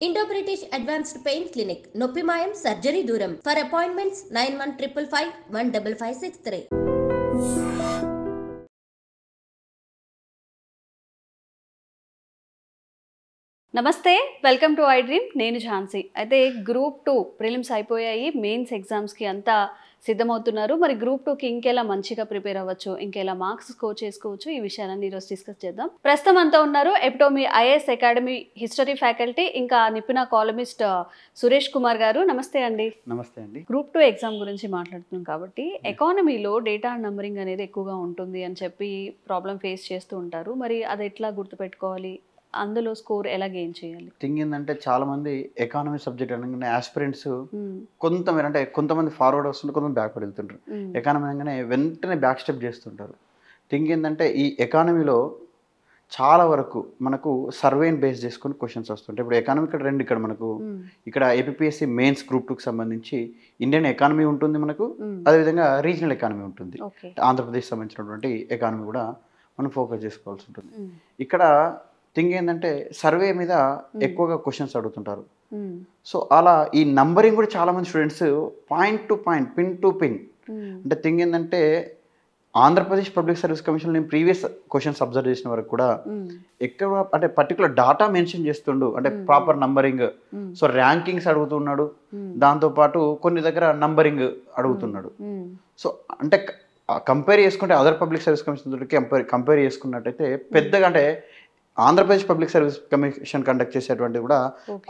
Indo British advanced pain clinic నొప్పి మాయం surgery దూరం ఫర్ అపాయింట్మెంట్స్ 9155515563. నమస్తే, వెల్కమ్ టు ఐ డ్రీమ్. నేను ఝాన్సీ. అయితే గ్రూప్ 2 ప్రిలిమ్స్ అయిపోయాయి, మెయిన్స్ ఎగ్జామ్స్కి అంతా సిద్ధమవుతున్నారు. మరి గ్రూప్ 2కి ఇంకెలా మంచిగా ప్రిపేర్ అవ్వచ్చు, ఇంకెలా మార్క్స్ స్కోర్ చేసుకోవచ్చు, ఈ విషయాలన్నీ ఈరోజు డిస్కస్ చేద్దాం. ప్రస్తుతం అంతా ఉన్నారు ఎపిటోమీ ఐఏఎస్ అకాడమీ హిస్టరీ ఫ్యాకల్టీ, ఇంకా నిపుణ కాలమిస్ట్ సురేష్ కుమార్ గారు. నమస్తే అండి. నమస్తే అండి. గ్రూప్ 2 ఎగ్జామ్ గురించి మాట్లాడుతున్నాం కాబట్టి ఎకానమీలో డేటా నంబరింగ్ అనేది ఎక్కువగా ఉంటుంది అని చెప్పి ప్రాబ్లం ఫేస్ చేస్తూ ఉంటారు. మరి అది ఎట్లా గుర్తుపెట్టుకోవాలి, అందులో స్కోర్ ఎలా గెయిన్ చేయాలి? థింగ్ ఏంటంటే చాలా మంది ఎకానమీ సబ్జెక్ట్ అనగానే ఆస్పిరెంట్స్ కొంతమంది ఫార్వర్డ్ వస్తుంటారు, కొంతమంది బ్యాక్వర్డ్ వెళ్తుంటారు. ఎకానమీ అనగానే వెంటనే బ్యాక్ స్టెప్ చేస్తుంటారు. థింగ్ ఏంటంటే ఈ ఎకానమీలో చాలా వరకు మనకు సర్వేని బేస్ చేసుకుని క్వశ్చన్స్ వస్తుంటాయి. ఇప్పుడు ఎకానమీ ఇక్కడ మనకు ఇక్కడ ఏపీఎస్సీ మెయిన్స్ గ్రూప్ 2కి సంబంధించి ఇండియన్ ఎకానమీ ఉంటుంది మనకు, అదేవిధంగా రీజనల్ ఎకానమీ ఉంటుంది. ఆంధ్రప్రదేశ్ సంబంధించినటువంటి ఎకానమీ కూడా మనం ఫోకస్ చేసుకోవాల్సి ఉంటుంది. ఇక్కడ థింగ్ ఏంటంటే సర్వే మీద ఎక్కువగా క్వశ్చన్స్ అడుగుతుంటారు. సో అలా ఈ నంబరింగ్ కూడా చాలా మంది students point to point, pin to pin, అంటే థింగ్ ఏంటంటే ఆంధ్రప్రదేశ్ పబ్లిక్ సర్వీస్ కమిషన్ నేను ప్రీవియస్ క్వశ్చన్స్ అబ్జర్వ్ చేసిన వరకు కూడా ఎక్కువ అంటే పర్టికులర్ డాటా మెన్షన్ చేస్తుండు, అంటే ప్రాపర్ నంబరింగ్. సో ర్యాంకింగ్స్ అడుగుతున్నాడు, దాంతోపాటు కొన్ని దగ్గర నంబరింగ్ అడుగుతున్నాడు. సో అంటే కంపేర్ చేసుకుంటే అదర్ పబ్లిక్ సర్వీస్ కమిషన్ తోటి కంపేర్ చేసుకున్నట్టయితే పెద్దగా అంటే Andhra Pradesh public service commission conduct చేసేటువంటిది కూడా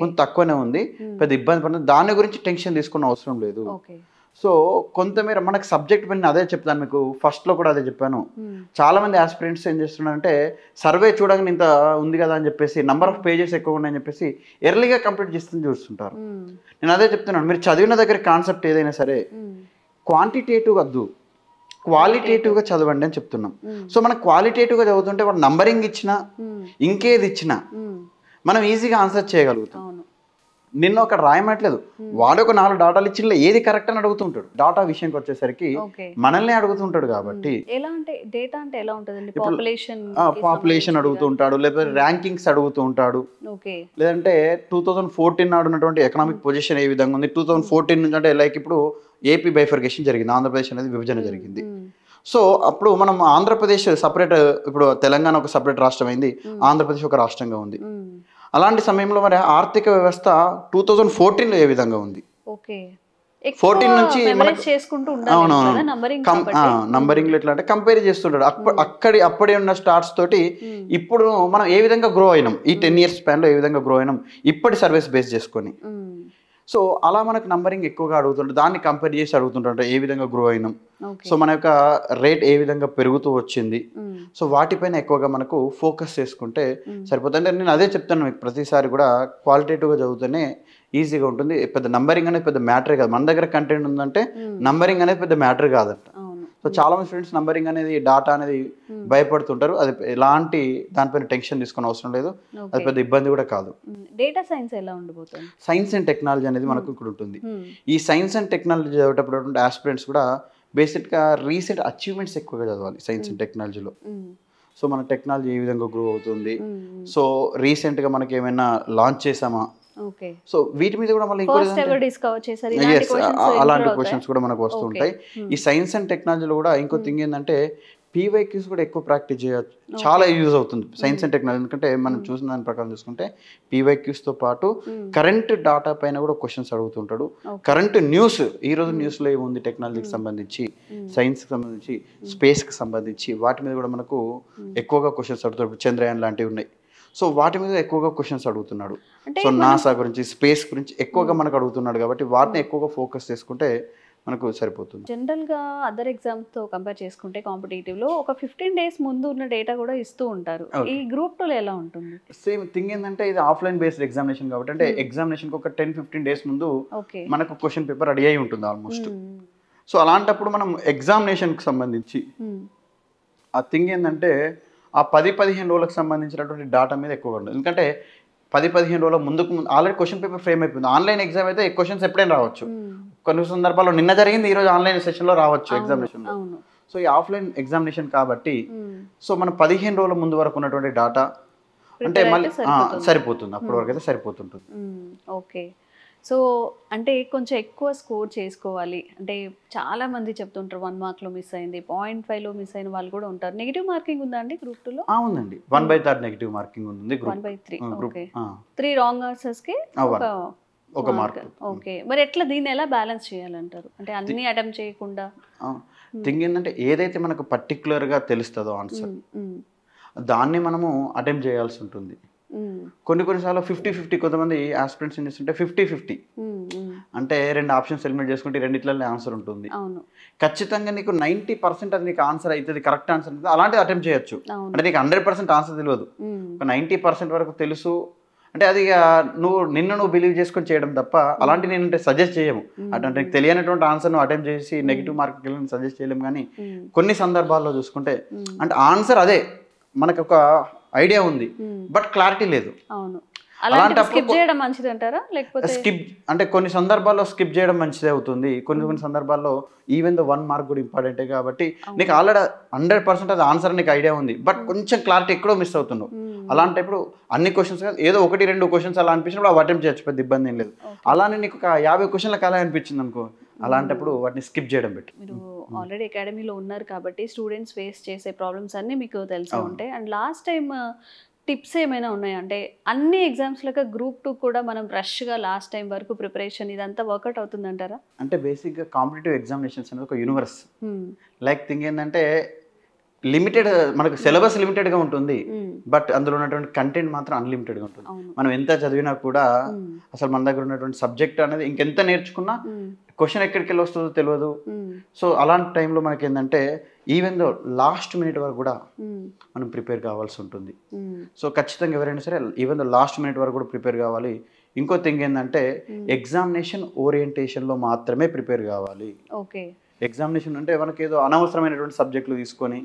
కొంత తక్కువనే ఉంది. పెద్ద ఇబ్బంది పడుతుంది, దాని గురించి టెన్షన్ తీసుకున్న అవసరం లేదు. సో కొంతమేర మనకు సబ్జెక్ట్ పైన అదే చెప్తాను, మీకు ఫస్ట్లో కూడా అదే చెప్పాను. చాలా మంది ఆస్పిరెంట్స్ ఏం చేస్తున్నారంటే సర్వే చూడగానే ఇంత ఉంది కదా అని చెప్పేసి, నంబర్ ఆఫ్ పేజెస్ ఎక్కువ ఉన్నాయని చెప్పేసి ఎర్లీగా కంప్లీట్ చేస్తుంది చూస్తుంటారు. నేను అదే చెప్తున్నాను, మీరు చదివిన దగ్గర కాన్సెప్ట్ ఏదైనా సరే క్వాంటిటేటివ్ వద్దు, క్వాలిటేటివ్గా చదవండి అని చెప్తున్నాం. సో మనం క్వాలిటేటివ్గా చదువుతుంటే వాడు నంబరింగ్ ఇచ్చినా ఇంకేది ఇచ్చినా మనం ఈజీగా ఆన్సర్ చేయగలుగుతాం. నిన్న ఒక రాయమట్లేదు, వాడు ఒక 4 డాటాలు ఇచ్చిన ఏది కరెక్ట్ అని అడుగుతుంటాడు. డాటా విషయంకి వచ్చేసరికి మనల్ని అడుగుతుంటాడు. కాబట్టి పాపులేషన్ అడుగుతుంటాడు, లేకపోతే ర్యాంకింగ్స్ అడుగుతూ ఉంటాడు, లేదంటే 2014 నాడు ఉన్నటువంటి ఎకనామిక్ పొజిషన్ ఏ విధంగా ఉంది, 2014 నుంచి అంటే లైక్ ఇప్పుడు ఏపీ బైఫర్కేషన్ జరిగింది, ఆంధ్రప్రదేశ్ అనేది విభజన జరిగింది. సో అప్పుడు మనం ఆంధ్రప్రదేశ్ సపరేట్, ఇప్పుడు తెలంగాణ ఒక సపరేట్ రాష్ట్రం అయింది, ఆంధ్రప్రదేశ్ ఒక రాష్ట్రంగా ఉంది. అలాంటి సమయంలో మరి ఆర్థిక వ్యవస్థ 2014లో ఏ విధంగా ఉంది, 14 నుంచి నంబరింగ్ లో ఎట్లా అంటే కంపేర్ చేస్తుంటాడు. అప్పుడే ఉన్న స్టార్ట్స్ తోటి ఇప్పుడు మనం ఏ విధంగా గ్రో అయినాం, ఈ 10 years స్పాన్ లో ఏ విధంగా గ్రో అయినాం ఇప్పటి సర్వీస్ బేస్ చేసుకొని. సో అలా మనకు నంబరింగ్ ఎక్కువగా అడుగుతుంటారు, దాన్ని కంపేర్ చేసి అడుగుతుంటారు ఏ విధంగా గ్రో అయినాం, సో మన యొక్క రేట్ ఏ విధంగా పెరుగుతూ వచ్చింది. సో వాటిపైన ఎక్కువగా మనకు ఫోకస్ చేసుకుంటే సరిపోతుంది. అంటే నేను అదే చెప్తాను మీకు, ప్రతిసారి కూడా క్వాలిటేటివ్గా చదివితేనే ఈజీగా ఉంటుంది. పెద్ద నంబరింగ్ అనేది పెద్ద మ్యాటరే కాదు, మన దగ్గర కంటెంట్ ఉందంటే నంబరింగ్ అనేది పెద్ద మ్యాటర్ కాదంట. సో చాలా మంది స్టూడెంట్స్ నంబరింగ్ అనేది, డాటా అనేది భయపడుతుంటారు. అది ఎలాంటి దానిపైన టెన్షన్ తీసుకునే అవసరం లేదు, అది పెద్ద ఇబ్బంది కూడా కాదు. డేటా సైన్స్ ఎలా ఉండబోతుంది? సైన్స్ అండ్ టెక్నాలజీ అనేది మనకు ఇక్కడ ఉంటుంది. ఈ సైన్స్ అండ్ టెక్నాలజీ చదివేటప్పుడు ఆస్పిరెంట్స్ కూడా బేసిక్గా రీసెంట్ అచీవ్మెంట్స్ ఎక్కువగా చదవాలి సైన్స్ అండ్ టెక్నాలజీలో. సో మన టెక్నాలజీ ఏ విధంగా గ్రో అవుతుంది, సో రీసెంట్గా మనకి ఏమైనా లాంచ్ చేసామా, సో వీటి మీద కూడా మళ్ళీ అలాంటి క్వశ్చన్స్ కూడా మనకు వస్తుంటాయి. ఈ సైన్స్ అండ్ టెక్నాలజీలో కూడా ఇంకో థింగ్ ఏంటంటే పీవైక్యూస్ కూడా ఎక్కువ ప్రాక్టీస్ చేయొచ్చు, చాలా యూజ్ అవుతుంది సైన్స్ అండ్ టెక్నాలజీ. ఎందుకంటే మనం చూసిన దాని ప్రకారం చూసుకుంటే పీవైక్యూస్తో పాటు కరెంట్ డాటా పైన కూడా క్వశ్చన్స్ అడుగుతుంటాడు. కరెంట్ న్యూస్, ఈ రోజు న్యూస్లో ఏముంది టెక్నాలజీకి సంబంధించి, సైన్స్కి సంబంధించి, స్పేస్కి సంబంధించి వాటి మీద కూడా మనకు ఎక్కువగా క్వశ్చన్స్ అడుగుతాడు. చంద్రయాన్ లాంటివి ఉన్నాయి, సో వాటి మీద ఎక్కువగా క్వశ్చన్స్ అడుగుతున్నాడు. సో నాసా గురించి, స్పేస్ గురించి ఎక్కువగా మనకు అడుగుతున్నాడు. కాబట్టి వాటిని ఎక్కువగా ఫోకస్ చేసుకుంటే మనకు సరిపోతుంది. జనరల్గా అదర్ ఎగ్జామ్స్తో కంపేర్ చేసుకుంటే కాంపిటేటివ్లో ఒక 15 days ముందు ఉన్న డేటా కూడా ఇస్తూ ఉంటారు. ఈ గ్రూప్ 2లో ఎలా ఉంటుంది? సేమ్ థింగ్ ఏంటంటే ఇది ఆఫ్లైన్ బేస్డ్ ఎగ్జామినేషన్ కాబట్టి, అంటే ఎగ్జామినేషన్కి ఒక 10-15 days ముందు మనకు క్వశ్చన్ పేపర్ రెడీ అయి ఉంటుంది ఆల్మోస్ట్. సో అలాంటప్పుడు మనం ఎగ్జామినేషన్కి సంబంధించి ఆ థింగ్ ఏంటంటే ఆ 10-15 రోజులకు సంబంధించినటువంటి డాటా మీద ఎక్కువగా ఉంటుంది. ఎందుకంటే 10-15 రోజుల ముందుకు ఆల్రెడీ క్వశ్చన్ పేపర్ ఫ్రేమ్ అయిపోయింది. ఆన్లైన్ ఎగ్జామ్ అయితే క్వశ్చన్స్ ఎప్పుడైనా రావచ్చు, కొన్ని సందర్భాల్లో నిన్న జరిగింది ఈరోజు ఆన్లైన్ సెషన్లో రావచ్చు ఎగ్జామినేషన్లో. సో ఈ ఆఫ్లైన్ ఎగ్జామినేషన్ కాబట్టి సో మనం 15 రోజుల ముందు వరకు ఉన్నటువంటి డాటా, అంటే మళ్ళీ సరిపోతుంది, అప్పటి వరకు అయితే సరిపోతుంటుంది. ఓకే. సో అంటే కొంచెం ఎక్కువ స్కోర్ చేసుకోవాలి అంటే చాలా మంది చెప్తుంటారు 1 మార్క్లో మిస్ అయింది, 0.5లో మిస్ అయిన వాళ్ళు కూడా ఉంటారు. నెగిటివ్ మార్కింగ్ ఉందా అండి గ్రూప్ 2లో? ఉందండి, 1/3 నెగిటివ్ మార్కింగ్ ఉంది. 1/3. ఓకే, 3 రాంగ్ ఆన్సర్స్కి ఒక మార్క్. ఓకే, మరి ఎట్లా దీన్ని ఎలా బ్యాలెన్స్ చేయాలంటారు? అంటే అన్ని అటెంప్ట్ చేయకుండా థింగ్ ఏంటంటే ఏదైతే మనకు పర్టికులర్గా తెలుస్తుందో ఆన్సర్ దాన్ని మనము అటెంప్ట్ చేయాల్సి ఉంటుంది. కొన్నిసార్లు 50-50 కొంతమంది ఆస్పిరెంట్స్ ఏం చేస్తుంటే 50-50 అంటే 2 ఆప్షన్స్ ఎలిమినేట్ చేసుకుంటే రెండిట్లనే ఆన్సర్ ఉంటుంది. ఖచ్చితంగా నీకు 90% అది నీకు ఆన్సర్ అవుతుంది, కరెక్ట్ ఆన్సర్ అవుతుంది, అలాంటిది అటెంప్ట్ చేయొచ్చు. అంటే నీకు 100% ఆన్సర్ తెలియదు, ఒక 90% వరకు తెలుసు అంటే అది నువ్వు నిన్ను బిలీవ్ చేసుకొని చేయడం తప్ప అలాంటి నేను సజెస్ట్ చేయము. అంటే నీకు తెలియనటువంటి ఆన్సర్ నువ్వు అటెంప్ట్ చేసి నెగిటివ్ మార్క్ సజెస్ట్ చేయలేము. కానీ కొన్ని సందర్భాల్లో చూసుకుంటే అంటే ఆన్సర్ అదే మనకు ఒక ఐడియా ఉంది బట్ క్లారిటీ లేదు. స్కిప్ చేయడం మంచిది అంటారా? లేకపోతే స్కిప్ అంటే కొన్ని సందర్భాల్లో స్కిప్ చేయడం మంచిదే అవుతుంది, కొన్ని సందర్భాల్లో ఈవెన్ ద 1 మార్క్ కూడా ఇంపార్టెంటే. కాబట్టి నీకు ఆల్రెడీ 100% అది ఆన్సర్ నీకు ఐడియా ఉంది బట్ కొంచెం క్లారిటీ ఎక్కడో మిస్ అవుతున్నావు. అలాంటప్పుడు అన్ని క్వశ్చన్స్ ఏదో 1-2 క్వశ్చన్స్ అలా అనిపించినప్పుడు అవి అటెంప్ట్ చేయొచ్చు, పెద్ద ఇబ్బంది ఏం లేదు. అలానే నీకు ఒక 50 క్వశ్చన్లకు అలా అనిపించింది అనుకో, అలాంటప్పుడు వాటిని స్కిప్ చేయడం బెటర్. మీరు ఆల్రెడీ అకాడమీలో ఉన్నారు కాబట్టి స్టూడెంట్స్ ఫేస్ చేసే ప్రాబ్లమ్స్ అన్నీ మీకు తెలిసి ఉంటాయి. అండ్ లాస్ట్ టైం టిప్స్ ఏమైనా ఉన్నాయా? అంటే అన్ని ఎగ్జామ్స్లకు గ్రూప్ 2 కూడా మనం రష్గా లాస్ట్ టైం వరకు ప్రిపరేషన్ ఇదంతా వర్కౌట్ అవుతుందంటారా? అంటే బేసిక్గా కాంపిటేటివ్ ఎగ్జామినేషన్స్ అనేది ఒక యూనివర్స్. లైక్ థింగ్ ఏంటంటే లిమిటెడ్, మనకు సిలబస్ లిమిటెడ్గా ఉంటుంది బట్ అందులో ఉన్నటువంటి కంటెంట్ మాత్రం అన్లిమిటెడ్గా ఉంటుంది. మనం ఎంత చదివినా కూడా అసలు మన దగ్గర ఉన్నటువంటి సబ్జెక్ట్ అనేది ఇంకెంత నేర్చుకున్నా క్వశ్చన్ ఎక్కడికి వెళ్ళి వస్తుందో తెలియదు. సో అలాంటి టైంలో మనకి ఏంటంటే ఈవెన్ దో లాస్ట్ మినిట్ వరకు కూడా మనం ప్రిపేర్ కావాల్సి ఉంటుంది. సో ఖచ్చితంగా ఎవరైనా సరే ఈవెన్ దో లాస్ట్ మినిట్ వరకు కూడా ప్రిపేర్ కావాలి. ఇంకో థింగ్ ఏంటంటే ఎగ్జామినేషన్ ఓరియంటేషన్లో మాత్రమే ప్రిపేర్ కావాలి. ఓకే, ఎగ్జామినేషన్ అంటే మనకి ఏదో అనవసరమైనటువంటి సబ్జెక్టులు తీసుకొని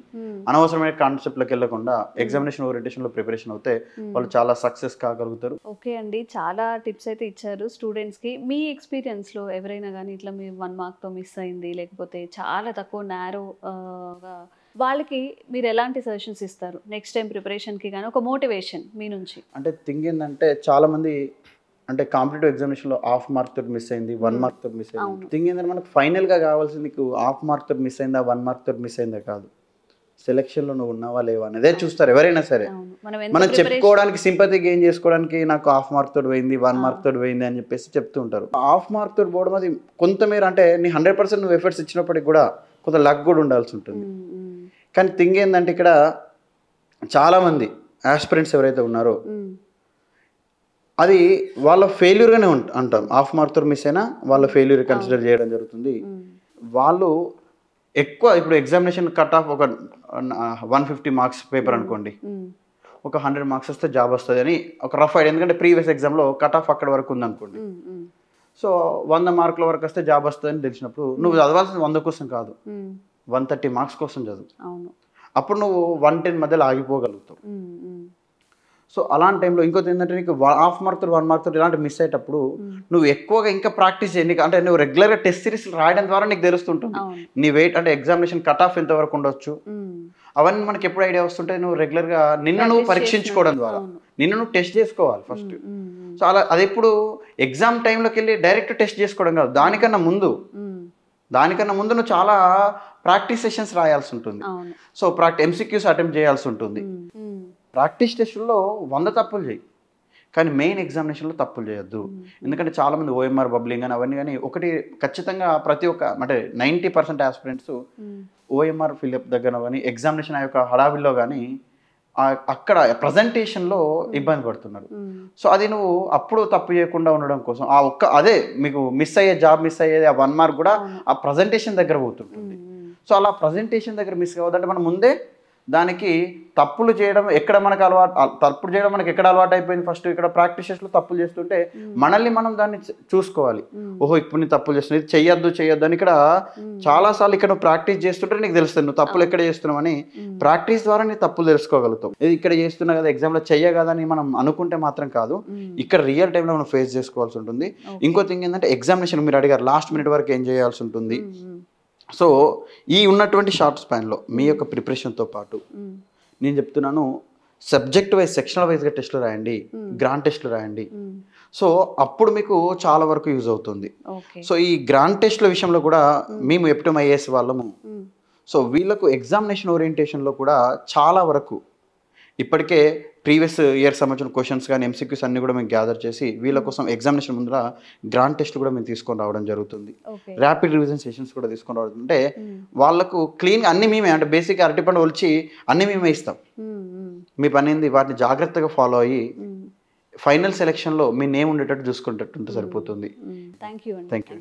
అనవసరమైన కాన్సెప్ట్లకు వెళ్ళకుండా ఎగ్జామినేషన్ ఓరియంటేషన్లో ప్రిపరేషన్ అవుతే వాళ్ళు చాలా సక్సెస్ కాగలుగుతారు. ఓకే అండి, చాలా టిప్స్ అయితే ఇచ్చారు స్టూడెంట్స్కి. మీ ఎక్స్పీరియన్స్లో ఎవరైనా కానీ ఇట్లా మీరు 1 మార్క్తో మిస్ అయింది లేకపోతే చాలా తక్కువ నేరోగా వాళ్ళకి మీరు ఎలాంటి సజెషన్స్ ఇస్తారు నెక్స్ట్ టైం ప్రిపరేషన్కి? కానీ ఒక మోటివేషన్ మీ నుంచి. అంటే థింగ్ ఏంటంటే చాలామంది అంటే కాంపిటేటివ్ ఎగ్జామినేషన్లో 1/2 మార్క్ తోటి మిస్ అయింది, 1 మార్క్ తోటి మిస్ అయింది. థింగ్ ఏంటంటే మనకు ఫైనల్గా కావాల్సింది నీకు 1/2 మార్క్ తోటి మిస్ అయిందా 1 మార్క్ తోటి మిస్ అయిందా కాదు, సెలక్షన్లో నువ్వు ఉన్నావా లేవా అనేదే చూస్తారు ఎవరైనా సరే. మనం చెప్పుకోవడానికి సింపతి గెయిన్ చేసుకోవడానికి నాకు 1/2 మార్క్ తోటి పోయింది 1 మార్క్ తోటి పోయింది అని చెప్పేసి చెప్తూ ఉంటారు. 1/2 మార్క్ తోటి పోవడం అది కొంతమేర అంటే నీ 100% నువ్వు ఎఫర్ట్స్ ఇచ్చినప్పటికి కూడా కొంత లక్ కూడా ఉండాల్సి ఉంటుంది. కానీ థింగ్ ఏంటంటే ఇక్కడ చాలామంది ఆస్పిరెంట్స్ ఎవరైతే ఉన్నారో అది వాళ్ళ ఫెయిల్యూర్గానే అంటాం. 1/2 మార్క్ తోటి మిస్ అయినా వాళ్ళ ఫెయిల్యూర్ కన్సిడర్ చేయడం జరుగుతుంది. వాళ్ళు ఎక్కువ ఇప్పుడు ఎగ్జామినేషన్ కట్ ఆఫ్ ఒక 150 మార్క్స్ పేపర్ అనుకోండి, ఒక 100 మార్క్స్ వస్తే జాబ్ వస్తుంది అని ఒక రఫ్ ఐడియా. ఎందుకంటే ప్రీవియస్ ఎగ్జామ్లో కట్ ఆఫ్ అక్కడ వరకు ఉందనుకోండి. సో 100 మార్కుల వరకు వస్తే జాబ్ వస్తుంది అని తెలిసినప్పుడు నువ్వు చదవాల్సింది 100 కోసం కాదు, 130 మార్క్స్ కోసం చదువు. అప్పుడు నువ్వు 110 మధ్యలో ఆగిపోగలుగుతావు. సో అలాంటి టైంలో ఇంకోటి ఏంటంటే నీకు 1/2 మార్క్ తోటి 1 మార్క్ తోటి ఇలాంటి మిస్ అయ్యేటప్పుడు నువ్వు ఎక్కువగా ఇంకా ప్రాక్టీస్ చేయి. నీకు అంటే నువ్వు రెగ్యులర్గా టెస్ట్ సిరీస్ రాయడం ద్వారా నీకు తెలుస్తుంటుంది నీ వెయిట్ అంటే ఎగ్జామినేషన్ కట్ ఆఫ్ ఎంతవరకు ఉండొచ్చు అవన్నీ మనకి ఎప్పుడు ఐడియా వస్తుంటే నువ్వు రెగ్యులర్గా నిన్ను నువ్వు పరీక్షించుకోవడం ద్వారా నిన్ను నువ్వు టెస్ట్ చేసుకోవాలి ఫస్ట్. సో అలా అది ఎప్పుడు ఎగ్జామ్ టైంలోకి వెళ్ళి డైరెక్ట్ టెస్ట్ చేసుకోవడం కాదు, దానికన్నా ముందు నువ్వు చాలా ప్రాక్టీస్ సెషన్స్ రాయాల్సి ఉంటుంది. సో MCQs అటెంప్ట్ చేయాల్సి ఉంటుంది. ప్రాక్టీస్ టెస్టుల్లో 100 తప్పులు చేయి కానీ మెయిన్ ఎగ్జామినేషన్లో తప్పులు చేయొద్దు. ఎందుకంటే చాలామంది OMR బబ్లింగ్ అని అవన్నీ కానీ ఒకటి ఖచ్చితంగా ప్రతి ఒక్క అంటే 90% ఆస్పిరెంట్స్ OMR ఫిల్అప్ దగ్గర కానీ ఎగ్జామినేషన్ ఆ యొక్క హడావిల్లో కానీ అక్కడ ప్రజెంటేషన్లో ఇబ్బంది పడుతున్నారు. సో అది నువ్వు అప్పుడు తప్పు చేయకుండా ఉండడం కోసం అదే మీకు మిస్ అయ్యేది ఆ 1 మార్క్ కూడా ఆ ప్రజెంటేషన్ దగ్గర పోతుంటుంది. సో అలా ప్రజెంటేషన్ దగ్గర మిస్ కావద్దంటే మనం ముందే దానికి తప్పులు చేయడం ఎక్కడ మనకు తప్పులు చేయడం మనకి ఎక్కడ అలవాటు అయిపోయింది. ఫస్ట్ ఇక్కడ ప్రాక్టీసెస్లో తప్పులు చేస్తుంటే మనల్ని మనం దాన్ని చూసుకోవాలి. ఓహో ఇప్పుడు నేను తప్పులు చేస్తున్నాను, ఇది చెయ్యొద్దు అని ఇక్కడ చాలాసార్లు ఇక్కడ నువ్వు ప్రాక్టీస్ చేస్తుంటే నీకు తెలుస్తుంది నువ్వు తప్పులు ఎక్కడ చేస్తున్నావు అని. ప్రాక్టీస్ ద్వారా నీ తప్పులు తెలుసుకోగలుగుతావు. ఇది ఇక్కడ చేస్తున్నా కదా ఎగ్జామ్లో చెయ్యగదని మనం అనుకుంటే మాత్రం కాదు, ఇక్కడ రియల్ టైంలో మనం ఫేస్ చేసుకోవాల్సి ఉంటుంది. ఇంకో థింగ్ ఏంటంటే ఎగ్జామినేషన్ మీరు అడిగారు లాస్ట్ మినిట్ వరకు ఏం చేయాల్సి ఉంటుంది. సో ఈ ఉన్నటువంటి షార్ట్ స్పాన్లో మీ యొక్క ప్రిపరేషన్తో పాటు నేను చెప్తున్నాను సబ్జెక్ట్ వైజ్ సెక్షనల్ వైజ్గా టెస్టులు రాయండి, గ్రాండ్ టెస్టులు రాయండి. సో అప్పుడు మీకు చాలా వరకు యూజ్ అవుతుంది. సో ఈ గ్రాండ్ టెస్ట్ల విషయంలో కూడా మేము ఎప్టమ్ ఐఏఎస్ వాళ్ళము, సో వీళ్ళకు ఎగ్జామినేషన్ ఓరియంటేషన్లో కూడా చాలా వరకు ఇప్పటికే ప్రీవియస్ ఇయర్ సంబంధించిన క్వశ్చన్స్ కానీ ఎంసీక్యూస్ అన్ని కూడా మేము గ్యాదర్ చేసి వీళ్ళ కోసం ఎగ్జామినేషన్ ముందర గ్రాండ్ టెస్ట్ కూడా మేము తీసుకొని రావడం జరుగుతుంది. ర్యాపిడ్ రివిజన్ సెషన్స్ కూడా తీసుకొని రావడం, అంటే వాళ్ళకు క్లీన్ అన్ని మేమే, అంటే బేసిక్ అరటిపండు ఒలిచి అన్ని మేమే ఇస్తాం. మీ పని ఏంది వాటిని జాగ్రత్తగా ఫాలో అయ్యి ఫైనల్ సెలెక్షన్లో మీ నేమ్ ఉండేటట్టు చూసుకునేటట్టు ఉంటే సరిపోతుంది. Thank you. Thank you.